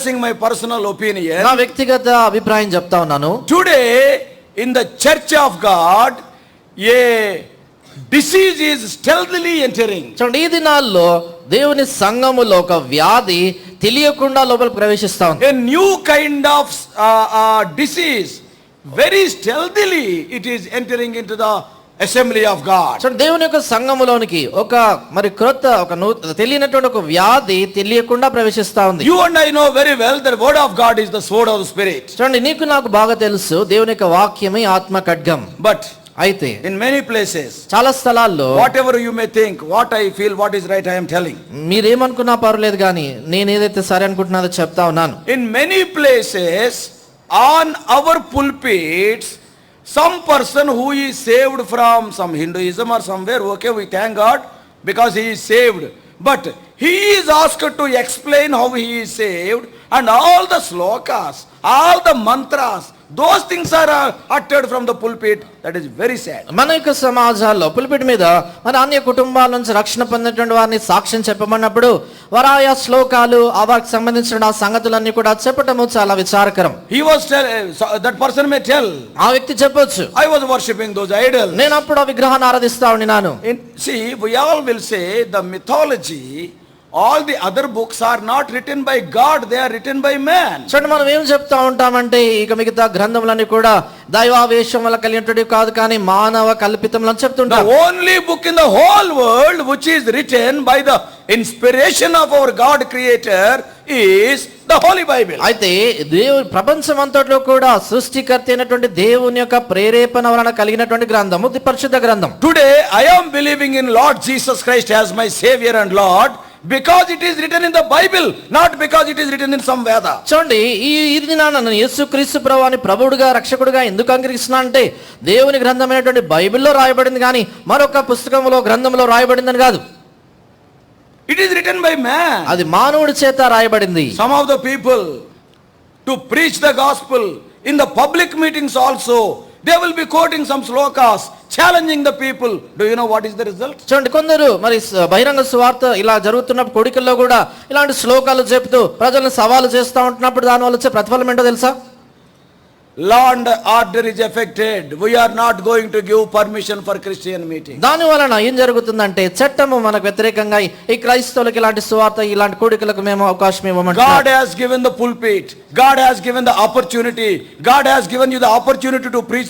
expressing my personal opinion. నా వ్యక్తిగత అభిప్రాయం చెప్తా ఉన్నాను. Today in the church of God, a disease is stealthily entering. చూడండి, ఈ దినాల్లో దేవుని సంఘములో ఒక వ్యాధి తెలియకుండా లోపలికి ప్రవేశిస్తా ఉంది. A new kind of disease, very stealthily it is entering into the assembly of God. చూడండి, దేవుని యొక్క సంఘములోనికి ఒక మరి క్రొత్త ఒక తెలియనటువంటి ఒక వ్యాధి తెలియకుండా ప్రవేశిస్తా ఉంది. You and I know very well that word of God is the sword of the spirit. చూడండి, నీకు నాకు బాగా తెలుసు దేవుని యొక్క వాక్యమే ఆత్మ ఖడ్గం. But అయితే in many places, చాలా స్థలాల్లో whatever you may think, what I feel, what is right, I am telling. మీరేమనుకున్నా పర్లేదు కానీ నేను ఏదైతే సరే అనుకుంటున్నానో చెప్తా ఉన్నాను. In many places on our pulpits, some person who is saved from some Hinduism or somewhere, okay, we thank God because he is saved, but he is asked to explain how he is saved, and all the slokas, all the mantras, those things are uttered from the pulpit. That is very sad. మన యొక్క సమాజాల్లో pulpit మీద మన అన్య కుటుంబాల నుంచి రక్షణ పొందినటువంటి వారిని సాక్ష్యం చెప్పమన్నప్పుడు వారు ఆయా శ్లోకాలు వారికి సంబంధించిన ఆ సంగతులన్నీ కూడా చెప్పటము చాలా విచారకరం. He was that person may tell, ఆ వ్యక్తి చెప్పొచ్చు, I was worshipping those idols. నేను అప్పుడు ఆ విగ్రహాన్ని ఆరాధిస్తా ఉన్నాను. See, we all will say the mythology, all the other books are not written by God, they are written by man. చూడండి, మనం ఏం చెప్తా ఉంటామంటే ఇక మిగతా గ్రంథములన్నీ కూడా దైవావేశం వల్ల కలిగినటువంటి కాదు కానీ మానవ కల్పితములు అని చెప్తుంటాం. The only book in the whole world which is written by the inspiration of our God creator is the Holy Bible. అయితే దేవుని ప్రపంచం అంతట్లో కూడా సృష్టికర్త అయినటువంటి దేవుని యొక్క ప్రేరేపణ వలన కలిగినటువంటి గ్రంథము పరిశుద్ధ గ్రంథం. Today I am believing in Lord Jesus Christ as my Savior and Lord because it is written in the Bible, not because it is written in some Veda. చూడండి, ఈ దినాన నేను యేసుక్రీస్తు ప్రభువుని ప్రభువుగా రక్షకుడిగా ఎందుకు అంగీకరిస్తున్నా అంటే దేవుని గ్రంథమైనటువంటి బైబిల్లో రాయబడింది కానీ మరొక పుస్తకంలో గ్రంథంలో రాయబడిందని కాదు. It is written by man. అది మానవుడి చేత రాయబడింది. Some of the people to preach the gospel in the public meetings also, they will be quoting some slokas, challenging the people. Do you know what is the result? చూడండి, కొందరు మరి బహిరంగ సువార్త ఇలా జరుగుతున్నప్పుడు కొడికల్లో కూడా ఇలాంటి శ్లోకాలు చెప్తూ ప్రజలను సవాలు చేస్తూ ఉంటున్నప్పుడు దాని వల్ల వచ్చే ప్రతిఫలం ఏంటో తెలుసా? Law and order is affected. We are not going to give permission for Christian meeting. దాని వలన ఏం జరుగుతుందంటే చట్టము మనకు వ్యతిరేకంగా ఈ క్రైస్తవులకు ఇలాంటి సువార్త ఇలాంటి కోడికలకు మేము అవకాశం ఇవ్వమంటున్నాం. God has given the pulpit. God has given the opportunity. God has given you the opportunity to preach